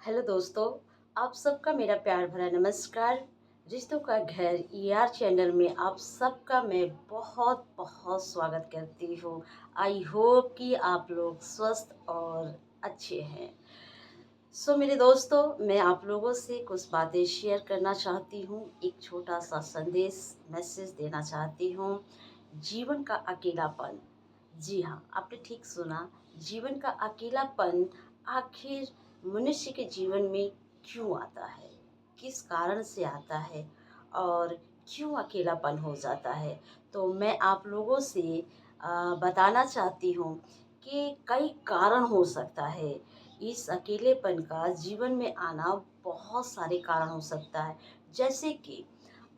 Hello दोस्तों, आप सबका मेरा प्यार भरा नमस्कार। रिश्तों का घर ईआर चैनल में आप सबका मैं बहुत बहुत स्वागत करती हूँ। आई होप कि आप लोग स्वस्थ और अच्छे हैं। मेरे दोस्तों, मैं आप लोगों से कुछ बातें शेयर करना चाहती हूँ। एक छोटा सा संदेश मैसेज देना चाहती हूँ। जीवन का अकेलापन, जी हाँ, आपने ठीक सुना। जीवन का अकेलापन आखिर मनुष्य के जीवन में क्यों आता है, किस कारण से आता है और क्यों अकेलापन हो जाता है। तो मैं आप लोगों से बताना चाहती हूँ कि कई कारण हो सकता है इस अकेलेपन का जीवन में आना। बहुत सारे कारण हो सकता है, जैसे कि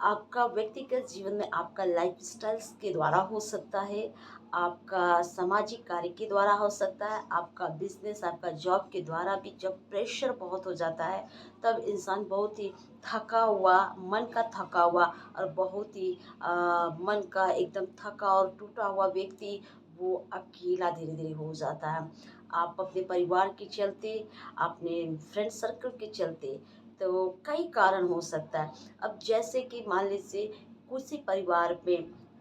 आपका व्यक्तिगत जीवन में आपका लाइफस्टाइल्स के द्वारा हो सकता है, आपका सामाजिक कार्य के द्वारा हो सकता है, आपका बिजनेस, आपका जॉब के द्वारा भी। जब प्रेशर बहुत हो जाता है तब इंसान बहुत ही थका हुआ, मन का थका हुआ और बहुत ही मन का एकदम थका और टूटा हुआ व्यक्ति वो अकेला धीरे धीरे हो जाता है। आप अपने परिवार के चलते, अपने फ्रेंड सर्कल के चलते, तो कई कारण हो सकता है। अब जैसे कि मान लीजिए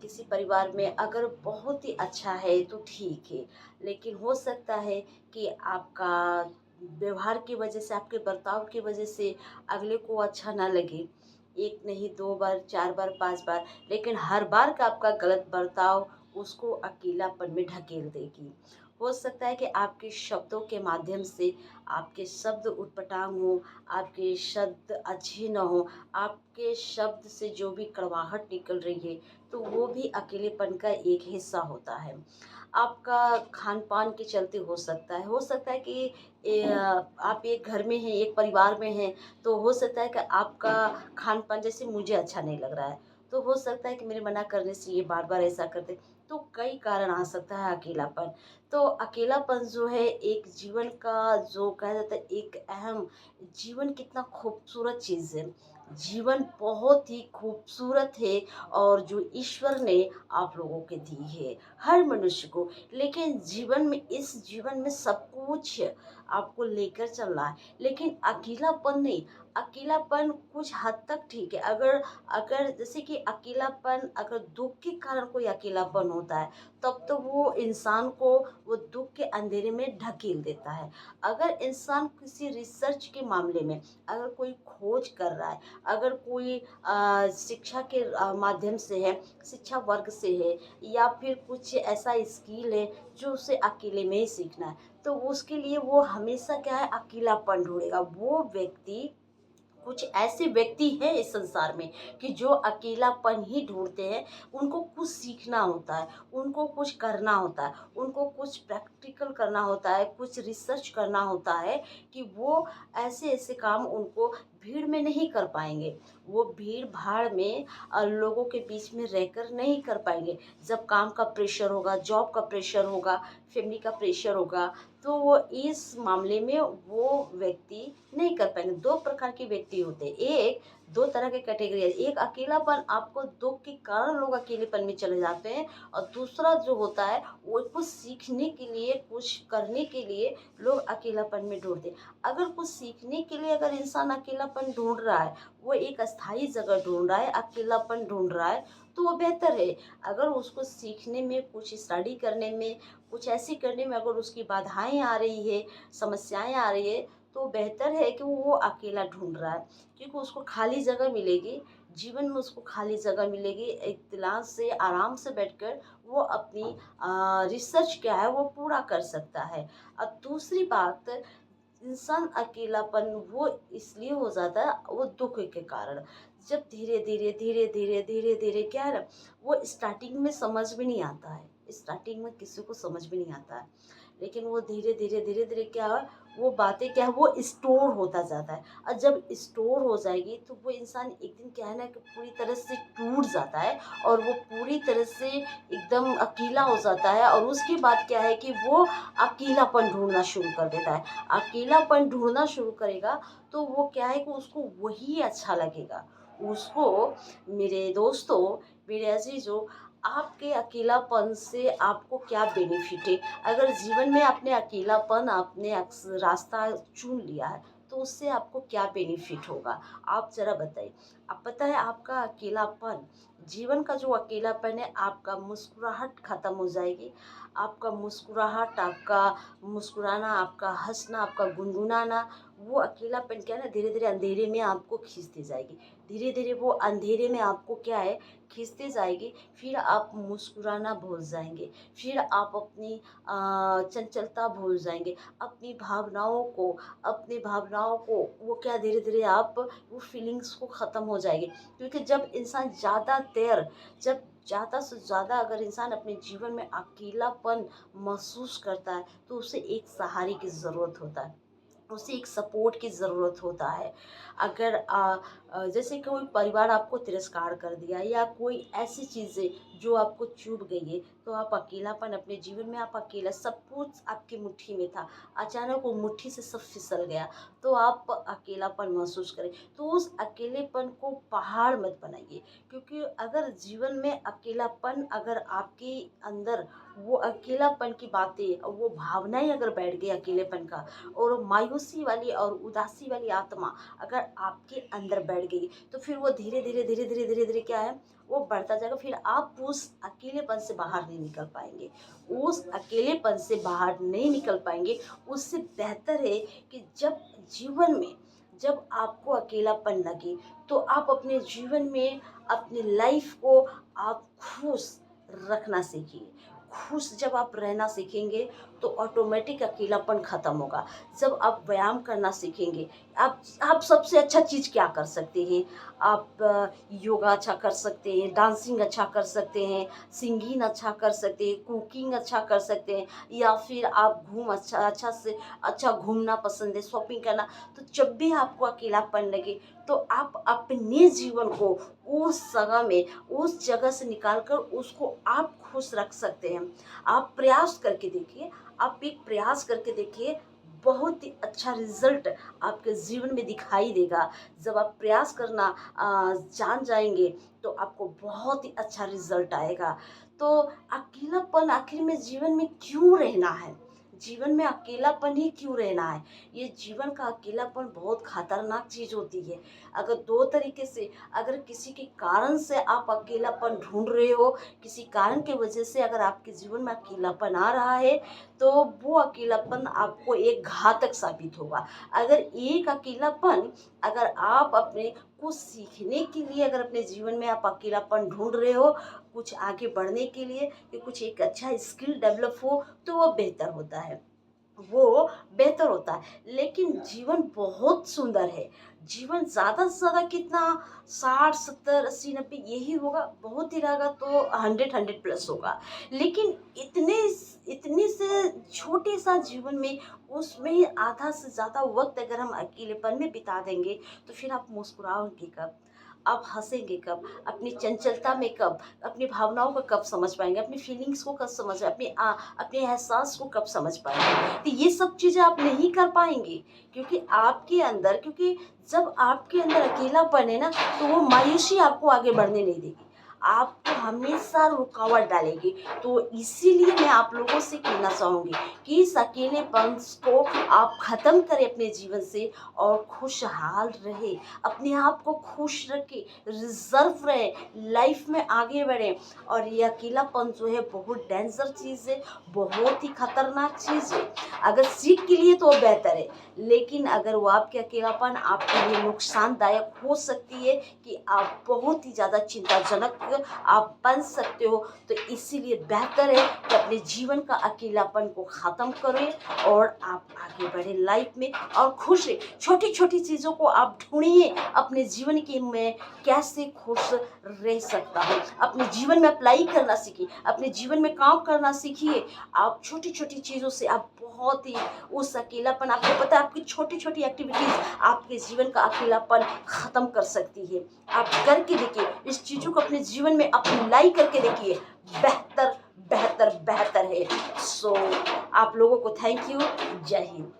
किसी परिवार में अगर बहुत ही अच्छा है तो ठीक है, लेकिन हो सकता है कि आपका व्यवहार की वजह से, आपके बर्ताव की वजह से अगले को अच्छा ना लगे। एक नहीं, दो बार, चार बार, पांच बार, लेकिन हर बार का आपका गलत बर्ताव उसको अकेलापन में ढकेल देगी। हो सकता है कि आपके शब्दों के माध्यम से आपके शब्द उटपटांग हो, आपके शब्द अच्छे न हो, आपके शब्द से जो भी कड़वाहट निकल रही है तो वो भी अकेलेपन का एक हिस्सा होता है। आपका खान-पान के चलते हो सकता है कि आप एक घर में हैं, एक परिवार में हैं, तो हो सकता है कि आपका खान-पान जैसे मुझे अच्छा नहीं लग रहा है, तो हो सकता है कि मेरे मना करने से ये बार-बार ऐसा करते। तो कई कारण आ सकता है अकेलापन। तो अकेलापन जो है एक जीवन का, जो कहा जाता है, एक अहम, जीवन कितना खूबसूरत चीज़ है। जीवन बहुत ही खूबसूरत है और जो ईश्वर ने आप लोगों के दी है, हर मनुष्य को। लेकिन इस जीवन में सब कुछ आपको लेकर चलना है, लेकिन अकेलापन नहीं। अकेलापन कुछ हद तक ठीक है। अगर अगर जैसे कि अकेलापन, अगर दुःख के कारण कोई अकेलापन होता है, तब तो वो इंसान को वो दुःख के अंधेरे में ढकेल देता है। अगर इंसान किसी रिसर्च के मामले में, अगर कोई खोज कर रहा है, अगर कोई शिक्षा के माध्यम से है, शिक्षा वर्ग से है, या फिर कुछ ऐसा स्किल है जो उसे अकेले में ही सीखना है, तो उसके लिए वो हमेशा क्या है, अकेलापन ढूँढेगा। वो व्यक्ति, कुछ ऐसे व्यक्ति हैं इस संसार में कि जो अकेलापन ही ढूँढते हैं। उनको कुछ सीखना होता है, उनको कुछ करना होता है, उनको कुछ प्रैक्टिकल करना होता है, कुछ रिसर्च करना होता है कि वो ऐसे-ऐसे काम उनको भीड़ में नहीं कर पाएँगे। वो भीड़-भाड़ में लोगों के बीच में रहकर नहीं कर पाएँगे। जब काम का प्रेशर होगा, जॉब का प्रेशर होगा, फैमिली का प्रेशर होगा, तो वो इस मामले में वो व्यक्ति नहीं कर पाएँगे। 2 प्रकार के व्यक्ति होते हैं। एक, 2 तरह के कैटेगरी है। एक अकेलापन, आपको दुःख के कारण लोग अकेलेपन में चले जाते हैं, और दूसरा जो होता है वो कुछ सीखने के लिए, कुछ करने के लिए लोग अकेलापन में ढूँढते हैं। अगर कुछ सीखने के लिए अगर इंसान अकेलापन ढूँढ रहा है, वो एक अस्थायी जगह ढूँढ रहा है, अकेलापन ढूँढ रहा है, तो वो बेहतर है। अगर उसको सीखने में, कुछ स्टडी करने में, कुछ ऐसे करने में अगर उसकी बाधाएँ आ रही है, समस्याएँ आ रही है, तो बेहतर है कि वो अकेला ढूँढ रहा है, क्योंकि उसको खाली जगह मिलेगी, जीवन में उसको खाली जगह मिलेगी, इत्मीनान से, आराम से बैठकर वो अपनी रिसर्च क्या है वो पूरा कर सकता है। अब दूसरी बात, इंसान अकेलापन वो इसलिए हो जाता है, वो दुःख के कारण। जब धीरे-धीरे, धीरे-धीरे, धीरे-धीरे क्या है ना, वो स्टार्टिंग में समझ में नहीं आता है। स्टार्टिंग में किसी को समझ में नहीं आता है। लेकिन वो धीरे-धीरे, धीरे-धीरे क्या है, वो बातें क्या है, वो स्टोर होता जाता है। और जब स्टोर हो जाएगी तो वो इंसान एक दिन क्या है ना, कि पूरी तरह से टूट जाता है, और वो पूरी तरह से एकदम अकेला हो जाता है, और उसके बाद क्या है कि वो अकेलापन ढूँढना शुरू कर देता है। अकेलापन ढूँढना शुरू करेगा तो वो क्या है कि उसको वही अच्छा लगेगा। उसको, मेरे दोस्तों, मेरे अज़ीज़ों, आपके अकेलापन से आपको क्या बेनिफिट है? अगर जीवन में आपने अकेलापन, आपने रास्ता चुन लिया है, तो उससे आपको क्या बेनिफिट होगा? आप ज़रा बताइए। अब पता है आपका अकेलापन, जीवन का जो अकेलापन है, आपका मुस्कुराहट ख़त्म हो जाएगी। आपका मुस्कुराहट, आपका मुस्कुराना, आपका हँसना, आपका गुनगुनाना, वो अकेलापन क्या है ना, धीरे-धीरे अंधेरे में आपको खींचती जाएगी। धीरे-धीरे वो अंधेरे में आपको क्या है, खींचती जाएगी। फिर आप मुस्कुराना भूल जाएँगे। फिर आप अपनी चंचलता भूल जाएँगे। अपनी भावनाओं को वो क्या, धीरे-धीरे आप वो फीलिंग्स को ख़त्म हो जाएगी। क्योंकि जब ज़्यादा से ज़्यादा अगर इंसान अपने जीवन में अकेलापन महसूस करता है, तो उसे एक सहारे की ज़रूरत होता है। उसे एक सपोर्ट की ज़रूरत होता है। अगर जैसे कोई परिवार आपको तिरस्कार कर दिया या कोई ऐसी चीज़ें जो आपको चुभ गई है, तो आप अकेलापन अपने जीवन में, आप अकेला, सब कुछ आपकी मुट्ठी में था, अचानक वो मुट्ठी से सब फिसल गया, तो आप अकेलापन महसूस करें। तो उस अकेलेपन को पहाड़ मत बनाइए, क्योंकि अगर जीवन में अकेलापन, अगर आपके अंदर वो अकेलापन की बातें, वो भावनाएँ अगर बैठ गई अकेलेपन का, और मायूसी वाली और उदासी वाली आत्मा अगर आपके अंदर बैठ गई, तो फिर वो धीरे धीरे क्या है, वो बढ़ता जाएगा। फिर आप उस अकेलेपन से बाहर नहीं निकल पाएंगे। उस अकेलेपन से बाहर नहीं निकल पाएंगे। उससे बेहतर है कि जीवन में जब आपको अकेलापन लगे, तो आप अपने जीवन में, अपनी लाइफ को आप खुश रखना सीखिए। खुश जब आप रहना सीखेंगे, तो ऑटोमेटिक अकेलापन ख़त्म होगा। जब आप व्यायाम करना सीखेंगे, आप सबसे अच्छा चीज़ क्या कर सकते हैं? आप योगा अच्छा कर सकते हैं, डांसिंग अच्छा कर सकते हैं, सिंगिंग अच्छा कर सकते हैं, कुकिंग अच्छा कर सकते हैं, या फिर आप अच्छा घूमना पसंद है, शॉपिंग करना। तो जब भी आपको अकेलापन लगे, तो आप अपने जीवन को उस जगह से निकाल कर उसको आप खुश रख सकते हैं। आप प्रयास करके देखिए, आप एक प्रयास करके देखिए, बहुत ही अच्छा रिज़ल्ट आपके जीवन में दिखाई देगा। जब आप प्रयास करना जान जाएँगे, तो आपको बहुत ही अच्छा रिज़ल्ट आएगा। तो अकेलापन आखिर में जीवन में क्यों रहना है? जीवन में अकेलापन ही क्यों रहना है? ये जीवन का अकेलापन बहुत खतरनाक चीज़ होती है। अगर 2 तरीके से, अगर किसी के कारण से आप अकेलापन ढूँढ रहे हो, किसी कारण की वजह से अगर आपके जीवन में अकेलापन आ रहा है, तो वो अकेलापन आपको एक घातक साबित होगा। अगर एक अकेलापन, अगर आप अपने कुछ सीखने के लिए, अगर अपने जीवन में आप अकेलापन ढूँढ रहे हो, कुछ आगे बढ़ने के लिए, कि कुछ एक अच्छा स्किल डेवलप हो, तो वो बेहतर होता है। लेकिन जीवन बहुत सुंदर है। जीवन ज़्यादा से ज़्यादा कितना, 60, 70, 80, 90 यही होगा। बहुत ही रहेगा तो 100 प्लस होगा। लेकिन इतने से छोटे सा जीवन में, उसमें आधा से ज़्यादा वक्त अगर हम अकेलेपन में बिता देंगे, तो फिर आप मुस्कुराओगे कब? आप हँसेंगे कब? अपनी चंचलता में कब? अपनी भावनाओं को कब समझ पाएँगे? अपनी फीलिंग्स को कब अपने एहसास को कब समझ पाएँगे? तो ये सब चीज़ें आप नहीं कर पाएँगे, क्योंकि जब आपके अंदर अकेलापन है ना, तो वो मायूसी आपको आगे बढ़ने नहीं देगी। आपको हमेशा रुकावट डालेगी। तो इसीलिए मैं आप लोगों से कहना चाहूँगी कि इस अकेलेपन को आप ख़त्म करें अपने जीवन से, और खुशहाल रहें, अपने आप को खुश रखें, रिज़र्व रहें, लाइफ में आगे बढ़ें। और ये अकेलापन जो है बहुत डेंजर चीज़ है, बहुत ही खतरनाक चीज़ है। अगर सीख के लिए तो बेहतर है, लेकिन अगर वो आपके अकेलापन आपके लिए नुकसानदायक हो सकती है, कि आप बहुत ही ज़्यादा चिंताजनक आप बन सकते हो। तो इसीलिए बेहतर है कि अपने जीवन का अकेलापन को ख़त्म करें, और आप आगे बढ़ें लाइफ में, और खुश रहें। छोटी-छोटी चीज़ों को आप ढूँढिए अपने जीवन के में, कैसे खुश रह सकता हूँ। अपने जीवन में अप्लाई करना सीखिए, अपने जीवन में काम करना सीखिए। आप छोटी-छोटी चीज़ों से आप बहुत ही उस अकेलापन, आपको पता है आपकी छोटी-छोटी एक्टिविटीज़ आपके जीवन का अकेलापन ख़त्म कर सकती है। आप करके देखिए, इस चीज़ों को अपने जीवन में अप्लाई करके देखिए, बेहतर, बेहतर, बेहतर है। सो आप लोगों को थैंक यू। जय हिंद।